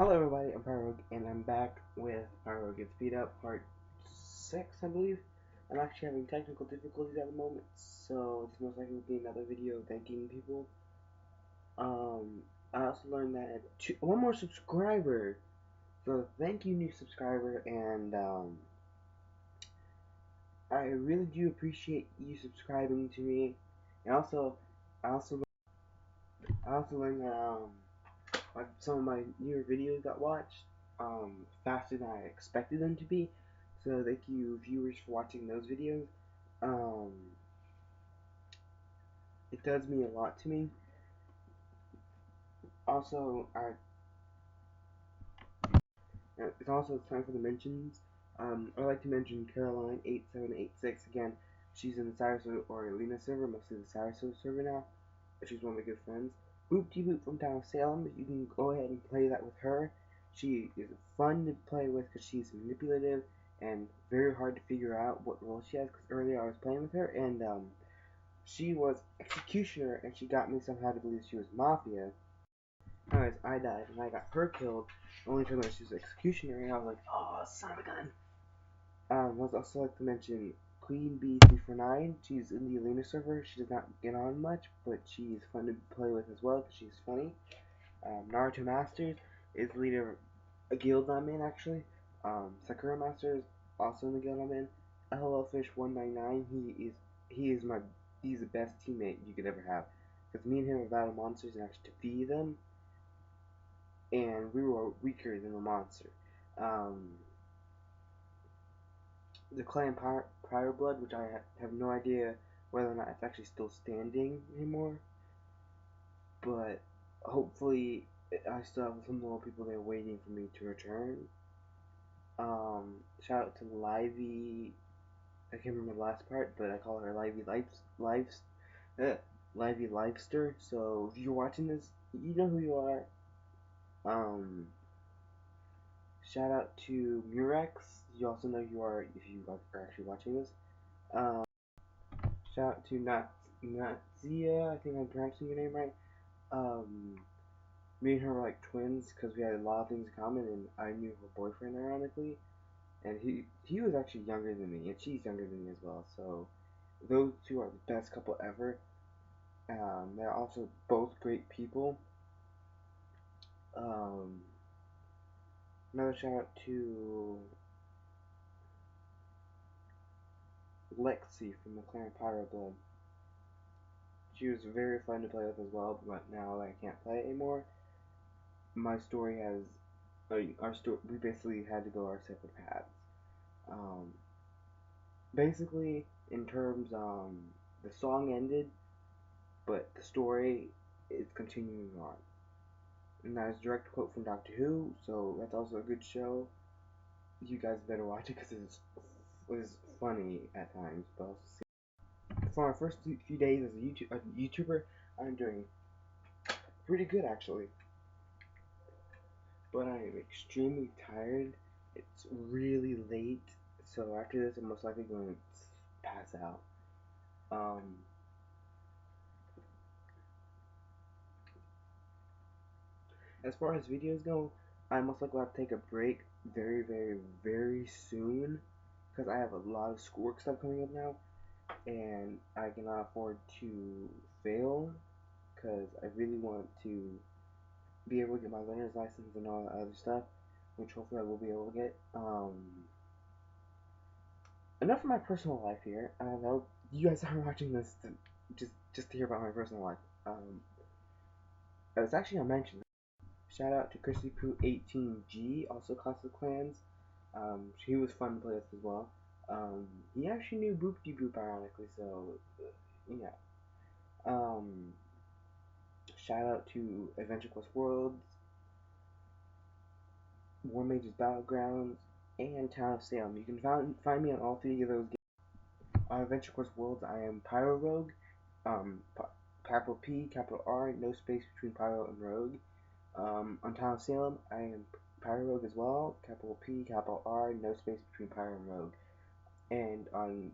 Hello everybody, I'm Pyro Rogue, and I'm back with Pyro Rogue Gets Beat Up, part 6, I believe. I'm actually having technical difficulties at the moment, so this most likely will be another video thanking people. I also learned that one more subscriber, so thank you new subscriber, and I really do appreciate you subscribing to me, and I also, I also learned that, like some of my newer videos got watched faster than I expected them to be. So thank you viewers for watching those videos. Um, it does mean a lot to me. Also, it's also time for the mentions. I'd like to mention Caroline8786 again. She's in the Sarasota or Lena server, mostly the Sarasota server now. She's one of my good friends. Boopty Boop from down Salem. You can go ahead and play that with her. She is fun to play with because she's manipulative and very hard to figure out what role she has. Because earlier I was playing with her and she was executioner and she got me somehow to believe she was mafia. Anyways, I died and I got her killed. Only told me she was executioner and I was like, oh, son of a gun. I'd also like to mention Queen B349. She's in the Elena server. She does not get on much, but she's fun to play with as well because she's funny. Naruto Masters is the leader of a guild I'm in actually. Sakura Masters also in the guild I'm in. LLFish199. He's the best teammate you could ever have because me and him battle monsters and actually defeat them, and we were weaker than the monster. Um, the clan Pyro Blood, which I have no idea whether or not it's actually still standing anymore, but hopefully I still have some more people there waiting for me to return. Shout out to Livey. I can't remember the last part, but I call her Livey Lifester. So if you're watching this, you know who you are. Um, Shout out to Murex. You also know who you are if you are actually watching this. Um, Shout out to Natzia. I think I'm pronouncing your name right. Um, Me and her were like twins because we had a lot of things in common, and I knew her boyfriend ironically, and he was actually younger than me, and she's younger than me as well. So those two are the best couple ever. They're also both great people. Um, Another shout out to Lexi from the clan Pyro Blood. She was very fun to play with as well, but now that I can't play it anymore, my story has our story. We basically had to go our separate paths. Um, Basically, in terms, the song ended, but the story is continuing on. And that is a direct quote from Doctor Who, so that's also a good show. You guys better watch it because it's funny at times, but also for my first few days as a YouTuber, I'm doing pretty good actually. But I am extremely tired. It's really late, so after this, I'm most likely going to pass out. Um, as far as videos go, I most likely have to take a break very, very, very soon because I have a lot of schoolwork stuff coming up now, and I cannot afford to fail because I really want to be able to get my learner's license and all that other stuff, which hopefully I will be able to get. Enough of my personal life here. I know you guys are watching this just to hear about my personal life. It's actually a mention. Shout out to Chrissy Poo 18G, also Classic Clans. He was fun to play with as well. He actually knew Boop De Boop ironically, so yeah. Um, Shout out to Adventure Quest Worlds, War Mages Battlegrounds, and Town of Salem. You can find me on all three of those games. On Adventure Quest Worlds, I am Pyro Rogue. Capital P, capital R, no space between Pyro and Rogue. On Town of Salem, I am Pyro Rogue as well. Capital P, capital R, no space between Pyro and Rogue. And on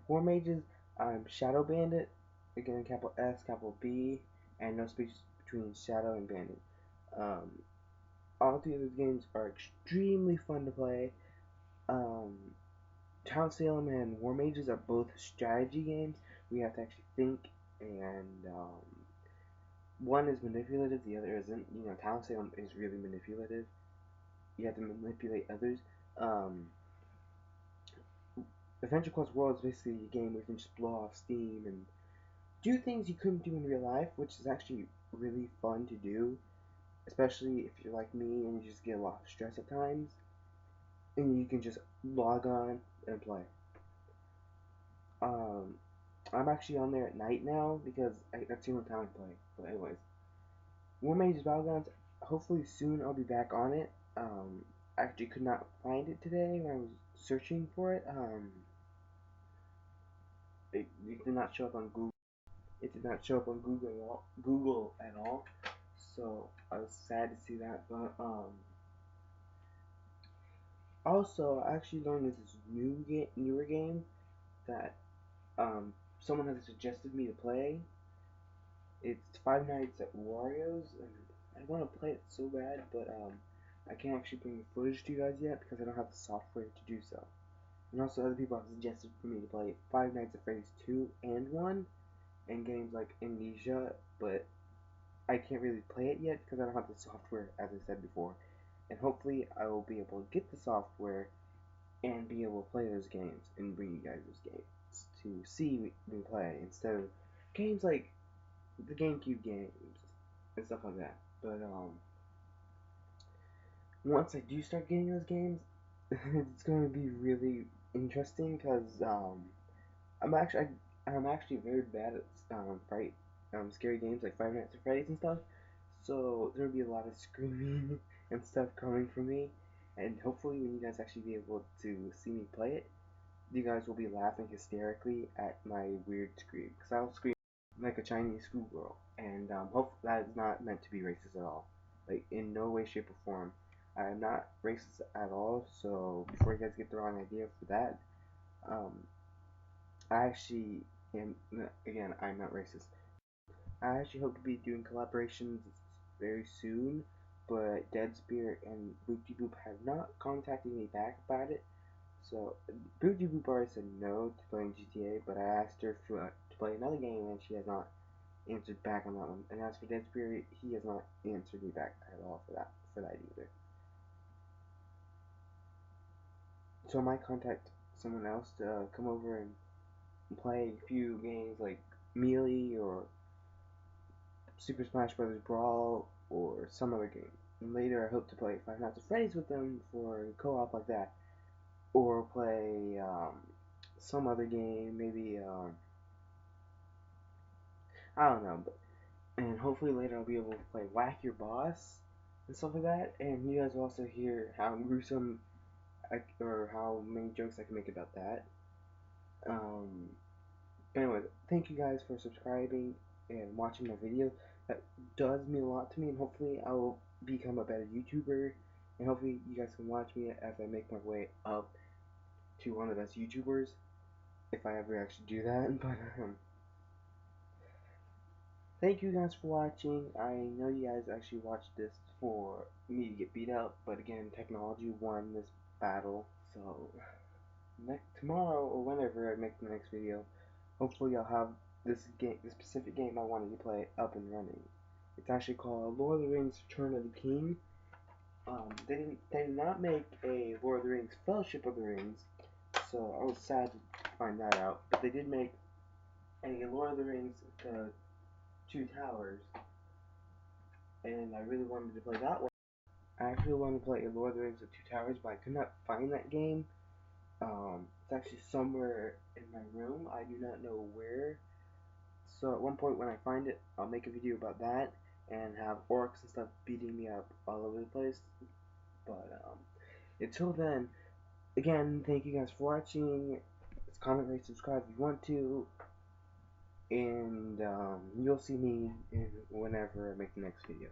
War Mages, I'm Shadow Bandit. Again, capital S, capital B, and no space between Shadow and Bandit. Um, all three of those games are extremely fun to play. Um, Town Salem and War Mages are both strategy games. We have to actually think, and one is manipulative, the other isn't. You know, Town Salem is really manipulative. You have to manipulate others. Um, Adventure Quest World is basically a game where you can just blow off steam and do things you couldn't do in real life, which is actually really fun to do, especially if you're like me and you just get a lot of stress at times, and you can just log on and play. Um, I'm actually on there at night now because that's the only time I play. But anyways, War Mages Battlegrounds. Hopefully soon I'll be back on it. I actually could not find it today when I was searching for it. It did not show up on Google. It did not show up on Google at all. So I was sad to see that. But also I actually learned this newer game that someone has suggested me to play. It's Five Nights at Wario's, and I want to play it so bad, but I can't actually bring the footage to you guys yet because I don't have the software to do so. And also, other people have suggested for me to play Five Nights at Freddy's 2 and 1, and games like Amnesia, but I can't really play it yet because I don't have the software, as I said before. And hopefully, I will be able to get the software and be able to play those games and bring you guys those games to see me play instead of games like the GameCube games and stuff like that. But once I do start getting those games, it's going to be really interesting because I'm actually I'm actually very bad at scary games like Five Nights at Freddy's and stuff. So there'll be a lot of screaming and stuff coming from me, and hopefully when you guys actually be able to see me play it, you guys will be laughing hysterically at my weird scream because I'll scream like a Chinese schoolgirl, and hope that is not meant to be racist at all, like in no way, shape, or form. I am not racist at all. So before you guys get the wrong idea for that, um, I actually am again. I'm not racist. I actually hope to be doing collaborations very soon, but Dead Spirit and Boopty Boop have not contacted me back about it. So Boopty Boop already said no to playing GTA, but I asked her to play another game, and she has not answered back on that one. And as for Dead Spirit, he has not answered me back at all for that either. So I might contact someone else to come over and play a few games like Melee or Super Smash Bros. Brawl or some other game. And later I hope to play Five Nights at Freddy's with them for co-op like that. Or play some other game, maybe I don't know, but and hopefully later I'll be able to play Whack Your Boss and stuff like that. And you guys will also hear how gruesome or how many jokes I can make about that. Um, anyway, thank you guys for subscribing and watching my video. That does mean a lot to me, and hopefully I will become a better YouTuber. And hopefully you guys can watch me as I make my way up to one of the best YouTubers, if I ever actually do that. But thank you guys for watching. I know you guys actually watched this for me to get beat up, but again, technology won this battle. So tomorrow or whenever I make the next video, hopefully I'll have this specific game I wanted to play up and running. It's actually called Lord of the Rings: Return of the King. They did not make a Lord of the Rings Fellowship of the Rings, so I was sad to find that out. But they did make a Lord of the Rings: The Two Towers, and I really wanted to play that one. I actually wanted to play a Lord of the Rings: The Two Towers, but I could not find that game. It's actually somewhere in my room. I do not know where. So at one point when I find it, I'll make a video about that and have orcs and stuff beating me up all over the place. But until then, again, thank you guys for watching. Comment, rate, subscribe if you want to, and you'll see me whenever I make the next video.